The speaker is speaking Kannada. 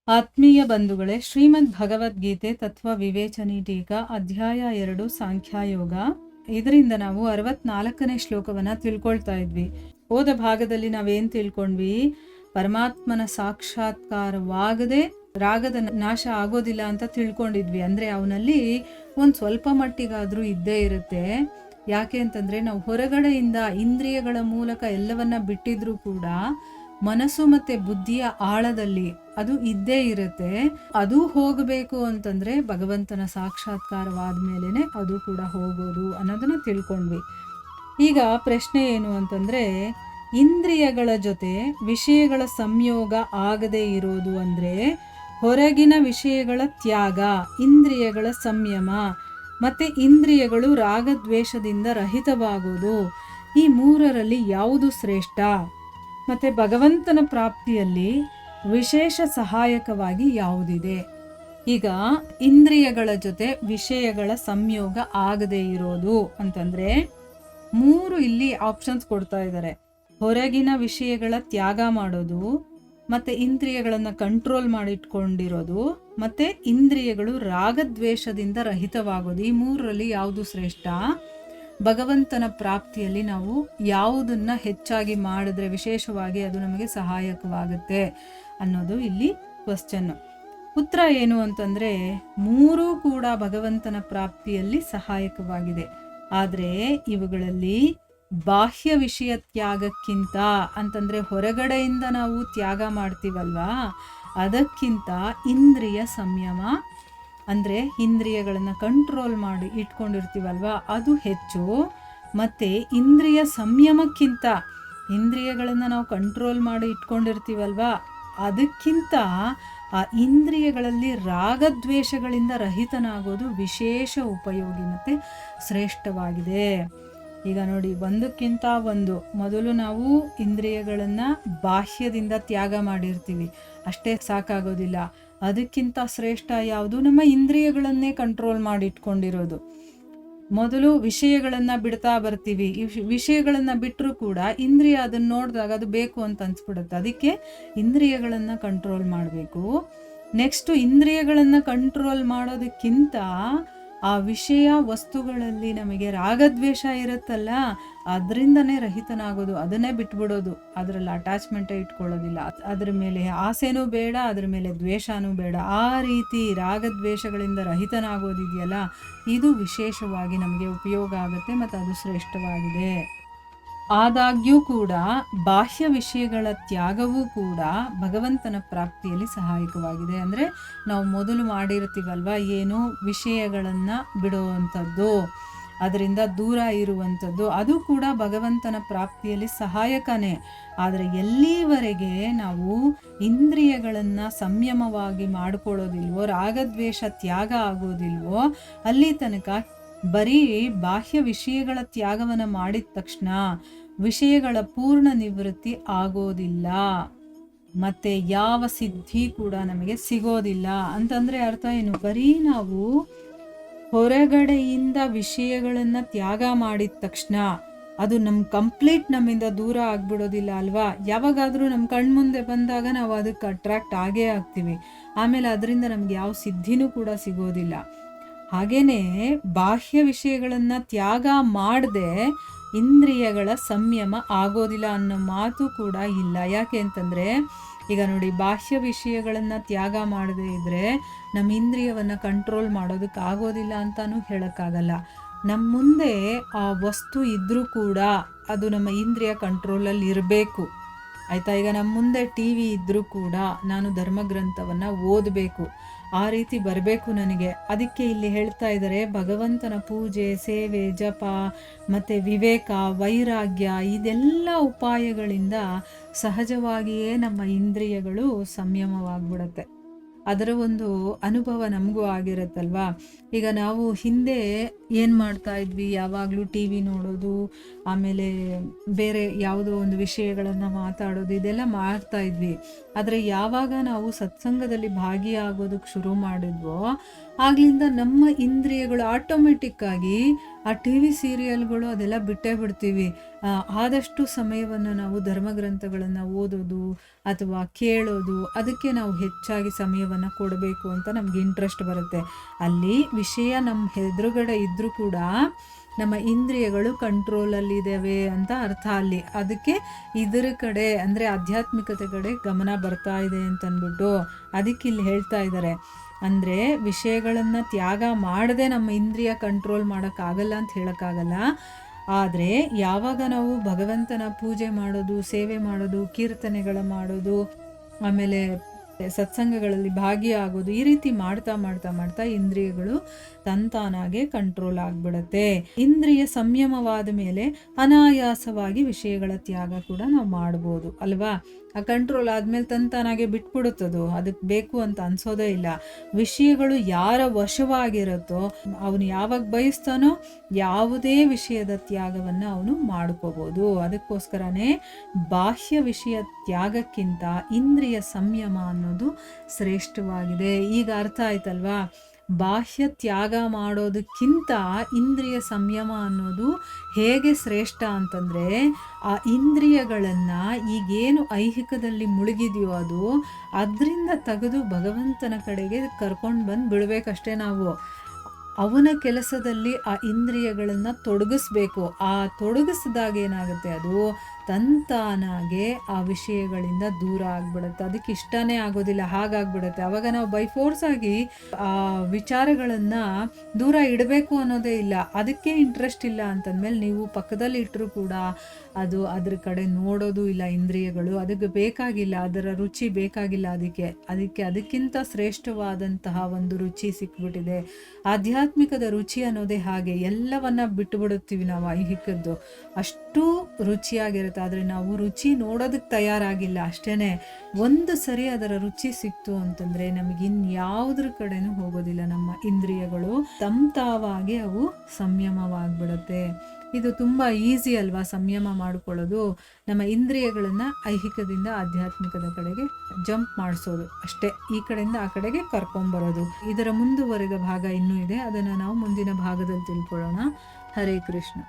ಆತ್ಮೀಯ ಬಂಧುಗಳೇ, ಶ್ರೀಮದ್ ಭಗವದ್ಗೀತೆ ತತ್ವ ವಿವೇಚನಿ ಟೀಕಾ ಅಧ್ಯಾಯ 2 ಸಾಂಖ್ಯಯೋಗ. ಇದರಿಂದ ನಾವು 64ನೇ ಶ್ಲೋಕವನ್ನ ತಿಳ್ಕೊಳ್ತಾ ಇದ್ವಿ. ಹೋದ ಭಾಗದಲ್ಲಿ ನಾವೇನ್ ತಿಳ್ಕೊಂಡ್ವಿ? ಪರಮಾತ್ಮನ ಸಾಕ್ಷಾತ್ಕಾರವಾಗದೆ ರಾಗದ ನಾಶ ಆಗೋದಿಲ್ಲ ಅಂತ ತಿಳ್ಕೊಂಡಿದ್ವಿ. ಅಂದ್ರೆ ಅವನಲ್ಲಿ ಒಂದ್ ಸ್ವಲ್ಪ ಮಟ್ಟಿಗಾದ್ರೂ ಇದ್ದೇ ಇರುತ್ತೆ. ಯಾಕೆ ಅಂತಂದ್ರೆ ನಾವು ಹೊರಗಡೆಯಿಂದ ಇಂದ್ರಿಯಗಳ ಮೂಲಕ ಎಲ್ಲವನ್ನ ಬಿಟ್ಟಿದ್ರೂ ಕೂಡ ಮನಸ್ಸು ಮತ್ತೆ ಬುದ್ಧಿಯ ಆಳದಲ್ಲಿ ಅದು ಇದ್ದೇ ಇರುತ್ತೆ. ಅದು ಹೋಗಬೇಕು ಅಂತಂದ್ರೆ ಭಗವಂತನ ಸಾಕ್ಷಾತ್ಕಾರವಾದ ಮೇಲೆನೆ ಅದು ಕೂಡ ಹೋಗೋದು ಅನ್ನೋದನ್ನ ತಿಳ್ಕೊಂಡ್ವಿ. ಈಗ ಪ್ರಶ್ನೆ ಏನು ಅಂತಂದ್ರೆ, ಇಂದ್ರಿಯಗಳ ಜೊತೆ ವಿಷಯಗಳ ಸಂಯೋಗ ಆಗದೆ ಇರೋದು ಅಂದ್ರೆ ಹೊರಗಿನ ವಿಷಯಗಳ ತ್ಯಾಗ, ಇಂದ್ರಿಯಗಳ ಸಂಯಮ ಮತ್ತೆ ಇಂದ್ರಿಯಗಳು ರಾಗದ್ವೇಷದಿಂದ ರಹಿತವಾಗೋದು. ಈ ಮೂರರಲ್ಲಿ ಯಾವುದು ಶ್ರೇಷ್ಠ? ಮತ್ತೆ ಭಗವಂತನ ಪ್ರಾಪ್ತಿಯಲ್ಲಿ ವಿಶೇಷ ಸಹಾಯಕವಾಗಿ ಯಾವುದಿದೆ? ಈಗ ಇಂದ್ರಿಯಗಳ ಜೊತೆ ವಿಷಯಗಳ ಸಂಯೋಗ ಆಗದೆ ಇರೋದು ಅಂತಂದ್ರೆ 3 ಇಲ್ಲಿ ಆಪ್ಷನ್ಸ್ ಕೊಡ್ತಾ ಇದ್ದಾರೆ. ಹೊರಗಿನ ವಿಷಯಗಳ ತ್ಯಾಗ ಮಾಡೋದು, ಮತ್ತೆ ಇಂದ್ರಿಯಗಳನ್ನ ಕಂಟ್ರೋಲ್ ಮಾಡಿಟ್ಕೊಂಡಿರೋದು, ಮತ್ತೆ ಇಂದ್ರಿಯಗಳು ರಾಗದ್ವೇಷದಿಂದ ರಹಿತವಾಗೋದು. ಈ 3ರಲ್ಲಿ ಯಾವುದು ಶ್ರೇಷ್ಠ? ಭಗವಂತನ ಪ್ರಾಪ್ತಿಯಲ್ಲಿ ನಾವು ಯಾವುದನ್ನ ಹೆಚ್ಚಾಗಿ ಮಾಡಿದ್ರೆ ವಿಶೇಷವಾಗಿ ಅದು ನಮಗೆ ಸಹಾಯಕವಾಗುತ್ತೆ ಅನ್ನೋದು ಇಲ್ಲಿ ಕ್ವಶ್ಚನ್. ಉತ್ತರ ಏನು ಅಂತಂದ್ರೆ 3 ಕೂಡ ಭಗವಂತನ ಪ್ರಾಪ್ತಿಯಲ್ಲಿ ಸಹಾಯಕವಾಗಿದೆ. ಆದ್ರೆ ಇವುಗಳಲ್ಲಿ ಬಾಹ್ಯ ವಿಷಯ ತ್ಯಾಗಕ್ಕಿಂತ ಅಂತಂದ್ರೆ ಹೊರಗಡೆಯಿಂದ ನಾವು ತ್ಯಾಗ ಮಾಡ್ತೀವಲ್ವಾ, ಅದಕ್ಕಿಂತ ಇಂದ್ರಿಯ ಸಂಯಮ ಅಂದ್ರೆ ಇಂದ್ರಿಯಗಳನ್ನ ಕಂಟ್ರೋಲ್ ಮಾಡಿ ಇಟ್ಕೊಂಡಿರ್ತೀವಲ್ವಾ ಅದು ಹೆಚ್ಚು. ಮತ್ತೆ ಇಂದ್ರಿಯ ಸಂಯಮಕ್ಕಿಂತ, ಇಂದ್ರಿಯಗಳನ್ನ ನಾವು ಕಂಟ್ರೋಲ್ ಮಾಡಿ ಇಟ್ಕೊಂಡಿರ್ತೀವಲ್ವಾ ಅದಕ್ಕಿಂತ ಆ ಇಂದ್ರಿಯಗಳಲ್ಲಿ ರಾಗದ್ವೇಷಗಳಿಂದ ರಹಿತನಾಗೋದು ವಿಶೇಷ ಉಪಯೋಗಿ ಮತ್ತೆ ಶ್ರೇಷ್ಠವಾಗಿದೆ. ಈಗ ನೋಡಿ, ಒಂದಕ್ಕಿಂತ ಒಂದು. ಮೊದಲು ನಾವು ಇಂದ್ರಿಯಗಳನ್ನ ಬಾಹ್ಯದಿಂದ ತ್ಯಾಗ ಮಾಡಿರ್ತೀವಿ, ಅಷ್ಟೇ ಸಾಕಾಗೋದಿಲ್ಲ. ಅದಕ್ಕಿಂತ ಶ್ರೇಷ್ಠ ಯಾವುದು? ನಮ್ಮ ಇಂದ್ರಿಯಗಳನ್ನೇ ಕಂಟ್ರೋಲ್ ಮಾಡಿ ಇಟ್ಕೊಂಡಿರೋದು. ಮೊದಲು ವಿಷಯಗಳನ್ನ ಬಿಡ್ತಾ ಬರ್ತೀವಿ, ಈ ವಿಷಯಗಳನ್ನ ಬಿಟ್ಟರು ಕೂಡ ಇಂದ್ರಿಯ ಅದನ್ನ ನೋಡಿದಾಗ ಅದು ಬೇಕು ಅಂತ ಅನ್ಸ್ಬಿಡುತ್ತೆ. ಅದಕ್ಕೆ ಇಂದ್ರಿಯಗಳನ್ನ ಕಂಟ್ರೋಲ್ ಮಾಡಬೇಕು. ನೆಕ್ಸ್ಟ್, ಇಂದ್ರಿಯಗಳನ್ನ ಕಂಟ್ರೋಲ್ ಮಾಡೋದಕ್ಕಿಂತ ಆ ವಿಷಯ ವಸ್ತುಗಳಲ್ಲಿ ನಮಗೆ ರಾಗದ್ವೇಷ ಇರುತ್ತಲ್ಲ, ಅದರಿಂದನೇ ರಹಿತನಾಗೋದು, ಅದನ್ನೇ ಬಿಟ್ಬಿಡೋದು. ಅದರಲ್ಲಿ ಅಟ್ಯಾಚ್ಮೆಂಟೇ ಇಟ್ಕೊಳ್ಳೋದಿಲ್ಲ. ಅದ್ರ ಮೇಲೆ ಆಸೆನೂ ಬೇಡ, ಅದ್ರ ಮೇಲೆ ದ್ವೇಷನೂ ಬೇಡ. ಆ ರೀತಿ ರಾಗದ್ವೇಷಗಳಿಂದ ರಹಿತನಾಗೋದಿದೆಯಲ್ಲ, ಇದು ವಿಶೇಷವಾಗಿ ನಮಗೆ ಉಪಯೋಗ ಆಗುತ್ತೆ ಮತ್ತು ಅದು ಶ್ರೇಷ್ಠವಾಗಿದೆ. ಆದಾಗ್ಯೂ ಕೂಡ ಬಾಹ್ಯ ವಿಷಯಗಳ ತ್ಯಾಗವೂ ಕೂಡ ಭಗವಂತನ ಪ್ರಾಪ್ತಿಯಲ್ಲಿ ಸಹಾಯಕವಾಗಿದೆ. ಅಂದರೆ ನಾವು ಮೊದಲು ಮಾಡಿರ್ತೀವಲ್ವ, ಏನು ವಿಷಯಗಳನ್ನ ಬಿಡುವಂಥದ್ದು, ಅದರಿಂದ ದೂರ ಇರುವಂಥದ್ದು, ಅದು ಕೂಡ ಭಗವಂತನ ಪ್ರಾಪ್ತಿಯಲ್ಲಿ ಸಹಾಯಕನೇ. ಆದರೆ ಎಲ್ಲಿವರೆಗೆ ನಾವು ಇಂದ್ರಿಯಗಳನ್ನ ಸಂಯಮವಾಗಿ ಮಾಡ್ಕೊಳ್ಳೋದಿಲ್ವೋ, ರಾಗದ್ವೇಷ ತ್ಯಾಗ ಆಗೋದಿಲ್ವೋ, ಅಲ್ಲಿ ತನಕ ಬರೀ ಬಾಹ್ಯ ವಿಷಯಗಳ ತ್ಯಾಗವನ್ನು ಮಾಡಿದ ತಕ್ಷಣ ವಿಷಯಗಳ ಪೂರ್ಣ ನಿವೃತ್ತಿ ಆಗೋದಿಲ್ಲ, ಮತ್ತೆ ಯಾವ ಸಿದ್ಧಿ ಕೂಡ ನಮಗೆ ಸಿಗೋದಿಲ್ಲ. ಅಂತಂದ್ರೆ ಅರ್ಥ ಏನು? ಬರೀ ನಾವು ಹೊರಗಡೆಯಿಂದ ವಿಷಯಗಳನ್ನ ತ್ಯಾಗ ಮಾಡಿದ ತಕ್ಷಣ ಅದು ಕಂಪ್ಲೀಟ್ ನಮ್ಮಿಂದ ದೂರ ಆಗ್ಬಿಡೋದಿಲ್ಲ ಅಲ್ವಾ. ಯಾವಾಗಾದ್ರೂ ನಮ್ಮ ಕಣ್ಮುಂದೆ ಬಂದಾಗ ನಾವು ಅದಕ್ಕೆ ಅಟ್ರಾಕ್ಟ್ ಆಗೇ ಆಗ್ತೀವಿ, ಆಮೇಲೆ ಅದರಿಂದ ನಮ್ಗೆ ಯಾವ ಸಿದ್ಧಿನೂ ಕೂಡ ಸಿಗೋದಿಲ್ಲ. ಹಾಗೇನೆ ಬಾಹ್ಯ ವಿಷಯಗಳನ್ನ ತ್ಯಾಗ ಮಾಡದೆ ಇಂದ್ರಿಯಗಳ ಸಂಯಮ ಆಗೋದಿಲ್ಲ ಅನ್ನೋ ಮಾತು ಕೂಡ ಇಲ್ಲ. ಯಾಕೆ ಅಂತಂದ್ರೆ ಈಗ ನೋಡಿ, ಬಾಹ್ಯ ವಿಷಯಗಳನ್ನ ತ್ಯಾಗ ಮಾಡದೇ ಇದ್ರೆ ನಮ್ಮ ಇಂದ್ರಿಯವನ್ನ ಕಂಟ್ರೋಲ್ ಮಾಡೋದಕ್ಕೆ ಆಗೋದಿಲ್ಲ ಅಂತಾನೂ ಹೇಳಕ್ಕಾಗಲ್ಲ. ನಮ್ಮ ಮುಂದೆ ಆ ವಸ್ತು ಇದ್ರೂ ಕೂಡ ಅದು ನಮ್ಮ ಇಂದ್ರಿಯ ಕಂಟ್ರೋಲಲ್ಲಿ ಇರಬೇಕು, ಆಯ್ತಾ. ಈಗ ನಮ್ಮ ಮುಂದೆ TV ಇದ್ರೂ ಕೂಡ ನಾನು ಧರ್ಮಗ್ರಂಥವನ್ನ ಓದಬೇಕು, ಆ ರೀತಿ ಬರಬೇಕು ನನಗೆ. ಅದಕ್ಕೆ ಇಲ್ಲಿ ಹೇಳ್ತಾ ಇದ್ದಾರೆ, ಭಗವಂತನ ಪೂಜೆ, ಸೇವೆ, ಜಪ ಮತ್ತೆ ವಿವೇಕ, ವೈರಾಗ್ಯ, ಇದೆಲ್ಲ ಉಪಾಯಗಳಿಂದ ಸಹಜವಾಗಿಯೇ ನಮ್ಮ ಇಂದ್ರಿಯಗಳು ಸಂಯಮವಾಗ್ಬಿಡತ್ತೆ. ಅದರ ಒಂದು ಅನುಭವ ನಮಗೂ ಆಗಿರುತ್ತಲ್ವಾ. ಈಗ ನಾವು ಹಿಂದೆ ಏನು ಮಾಡ್ತಾ ಇದ್ವಿ, ಯಾವಾಗಲೂ ಟಿ ವಿ ನೋಡೋದು, ಆಮೇಲೆ ಬೇರೆ ಯಾವುದೋ ಒಂದು ವಿಷಯಗಳನ್ನು ಮಾತಾಡೋದು, ಇದೆಲ್ಲ ಮಾಡ್ತಾ ಇದ್ವಿ. ಆದರೆ ಯಾವಾಗ ನಾವು ಸತ್ಸಂಗದಲ್ಲಿ ಭಾಗಿಯಾಗೋದಕ್ಕೆ ಶುರು ಮಾಡಿದ್ವೋ ಆಗ್ಲಿಂದ ನಮ್ಮ ಇಂದ್ರಿಯಗಳು ಆಟೋಮೆಟಿಕ್ಕಾಗಿ ಆ ಟಿ ವಿ ಸೀರಿಯಲ್ಗಳು ಅದೆಲ್ಲ ಬಿಟ್ಟೇ ಬಿಡ್ತೀವಿ. ಆದಷ್ಟು ಸಮಯವನ್ನು ನಾವು ಧರ್ಮಗ್ರಂಥಗಳನ್ನು ಓದೋದು ಅಥವಾ ಕೇಳೋದು, ಅದಕ್ಕೆ ನಾವು ಹೆಚ್ಚಾಗಿ ಸಮಯವನ್ನು ಕೊಡಬೇಕು ಅಂತ ನಮ್ಗೆ ಇಂಟ್ರೆಸ್ಟ್ ಬರುತ್ತೆ. ಅಲ್ಲಿ ವಿಷಯ ನಮ್ಮ ಎದುರುಗಡೆ ಇದ್ದರೂ ಕೂಡ ನಮ್ಮ ಇಂದ್ರಿಯಗಳು ಕಂಟ್ರೋಲಲ್ಲಿದ್ದಾವೆ ಅಂತ ಅರ್ಥ ಅಲ್ಲಿ. ಅದಕ್ಕೆ ಇದರ ಕಡೆ ಅಂದರೆ ಆಧ್ಯಾತ್ಮಿಕತೆ ಕಡೆ ಗಮನ ಬರ್ತಾ ಇದೆ ಅಂತಂದ್ಬಿಟ್ಟು ಅದಕ್ಕೆ ಇಲ್ಲಿ ಹೇಳ್ತಾ ಇದ್ದಾರೆ. ಅಂದರೆ ವಿಷಯಗಳನ್ನು ತ್ಯಾಗ ಮಾಡದೆ ನಮ್ಮ ಇಂದ್ರಿಯ ಕಂಟ್ರೋಲ್ ಮಾಡೋಕ್ಕಾಗಲ್ಲ ಅಂತ ಹೇಳೋಕ್ಕಾಗಲ್ಲ. ಆದರೆ ಯಾವಾಗ ನಾವು ಭಗವಂತನ ಪೂಜೆ ಮಾಡೋದು, ಸೇವೆ ಮಾಡೋದು, ಕೀರ್ತನೆಗಳ ಮಾಡೋದು, ಆಮೇಲೆ ಸತ್ಸಂಗಗಳಲ್ಲಿ ಭಾಗಿಯಾಗೋದು, ಈ ರೀತಿ ಮಾಡ್ತಾ ಮಾಡ್ತಾ ಮಾಡ್ತಾ ಇಂದ್ರಿಯಗಳು ತಂತಾನಾಗೆ ಕಂಟ್ರೋಲ್ ಆಗಿಬಿಡುತ್ತೆ. ಇಂದ್ರಿಯ ಸಂಯಮವಾದ ಮೇಲೆ ಅನಾಯಾಸವಾಗಿ ವಿಷಯಗಳ ತ್ಯಾಗ ಕೂಡ ನಾವು ಮಾಡ್ಬೋದು ಅಲ್ವಾ. ಆ ಕಂಟ್ರೋಲ್ ಆದಮೇಲೆ ತಂತಾನಾಗೆ ಬಿಟ್ಬಿಡುತ್ತದು, ಅದಕ್ಕೆ ಬೇಕು ಅಂತ ಅನ್ಸೋದೇ ಇಲ್ಲ. ವಿಷಯಗಳು ಯಾರ ವಶವಾಗಿರುತ್ತೋ ಅವನು ಯಾವಾಗ ಬಯಸ್ತಾನೋ ಯಾವುದೇ ವಿಷಯದ ತ್ಯಾಗವನ್ನು ಅವನು ಮಾಡ್ಕೋಬೋದು. ಅದಕ್ಕೋಸ್ಕರನೇ ಬಾಹ್ಯ ವಿಷಯ ತ್ಯಾಗಕ್ಕಿಂತ ಇಂದ್ರಿಯ ಸಂಯಮ ಅನ್ನೋದು ಶ್ರೇಷ್ಠವಾಗಿದೆ. ಈಗ ಅರ್ಥ ಆಯ್ತಲ್ವಾ. ಬಾಹ್ಯ ತ್ಯಾಗ ಮಾಡೋದಕ್ಕಿಂತ ಇಂದ್ರಿಯ ಸಂಯಮ ಅನ್ನೋದು ಹೇಗೆ ಶ್ರೇಷ್ಠ ಅಂತಂದರೆ, ಆ ಇಂದ್ರಿಯಗಳನ್ನು ಈಗೇನು ಐಹಿಕದಲ್ಲಿ ಮುಳುಗಿದೆಯೋ ಅದು ಅದರಿಂದ ತೆಗೆದು ಭಗವಂತನ ಕಡೆಗೆ ಕರ್ಕೊಂಡು ಬಂದು ಬಿಡಬೇಕಷ್ಟೇ ನಾವು. ಅವನ ಕೆಲಸದಲ್ಲಿ ಆ ಇಂದ್ರಿಯಗಳನ್ನು ತೊಡಗಿಸ್ಬೇಕು. ಆ ತೊಡಗಿಸಿದಾಗ ಏನಾಗುತ್ತೆ, ಅದು ತಂತಾನಾಗೆ ಆ ವಿಷಯಗಳಿಂದ ದೂರ ಆಗಿಬಿಡುತ್ತೆ. ಅದಕ್ಕೆ ಇಷ್ಟನೇ ಆಗೋದಿಲ್ಲ, ಹಾಗಾಗ್ಬಿಡುತ್ತೆ. ಆವಾಗ ನಾವು ಬೈ ಫೋರ್ಸ್ ಆಗಿ ಆ ವಿಚಾರಗಳನ್ನು ದೂರ ಇಡಬೇಕು ಅನ್ನೋದೇ ಇಲ್ಲ. ಅದಕ್ಕೆ ಇಂಟ್ರೆಸ್ಟ್ ಇಲ್ಲ ಅಂತಂದಮೇಲೆ ನೀವು ಪಕ್ಕದಲ್ಲಿ ಇಟ್ಟರೂ ಕೂಡ ಅದು ಅದ್ರ ಕಡೆ ನೋಡೋದು ಇಲ್ಲ. ಇಂದ್ರಿಯಗಳು ಅದಕ್ಕೆ ಬೇಕಾಗಿಲ್ಲ, ಅದರ ರುಚಿ ಬೇಕಾಗಿಲ್ಲ. ಅದಕ್ಕಿಂತ ಶ್ರೇಷ್ಠವಾದಂತಹ ಒಂದು ರುಚಿ ಸಿಕ್ಬಿಟ್ಟಿದೆ. ಆಧ್ಯಾತ್ಮಿಕದ ರುಚಿ ಅನ್ನೋದೇ ಹಾಗೆ, ಎಲ್ಲವನ್ನ ಬಿಟ್ಟು ಬಿಡುತ್ತೀವಿ ನಾವು ಐಹಿಕದ್ದು. ಅಷ್ಟು ರುಚಿಯಾಗಿರುತ್ತೆ. ಆದರೆ ನಾವು ರುಚಿ ನೋಡೋದಕ್ಕೆ ತಯಾರಾಗಿಲ್ಲ ಅಷ್ಟೇ. ಒಂದು ಸರಿ ಅದರ ರುಚಿ ಸಿಕ್ತು ಅಂತಂದರೆ ನಮಗಿನ್ಯಾವುದ್ರ ಕಡೆನೂ ಹೋಗೋದಿಲ್ಲ. ನಮ್ಮ ಇಂದ್ರಿಯಗಳು ತಾವಾಗಿ ಅವು ಸಂಯಮವಾಗಿಬಿಡುತ್ತೆ. ಇದು ತುಂಬ ಈಸಿ ಅಲ್ವಾ ಸಂಯಮ ಮಾಡಿಕೊಳ್ಳೋದು. ನಮ್ಮ ಇಂದ್ರಿಯಗಳನ್ನು ಐಹಿಕದಿಂದ ಆಧ್ಯಾತ್ಮಿಕದ ಕಡೆಗೆ ಜಂಪ್ ಮಾಡಿಸೋದು ಅಷ್ಟೇ, ಈ ಕಡೆಯಿಂದ ಆ ಕಡೆಗೆ ಕರ್ಕೊಂಬರೋದು. ಇದರ ಮುಂದುವರೆದ ಭಾಗ ಇನ್ನೂ ಇದೆ, ಅದನ್ನು ನಾವು ಮುಂದಿನ ಭಾಗದಲ್ಲಿ ತಿಳ್ಕೊಳ್ಳೋಣ. ಹರೇ ಕೃಷ್ಣ.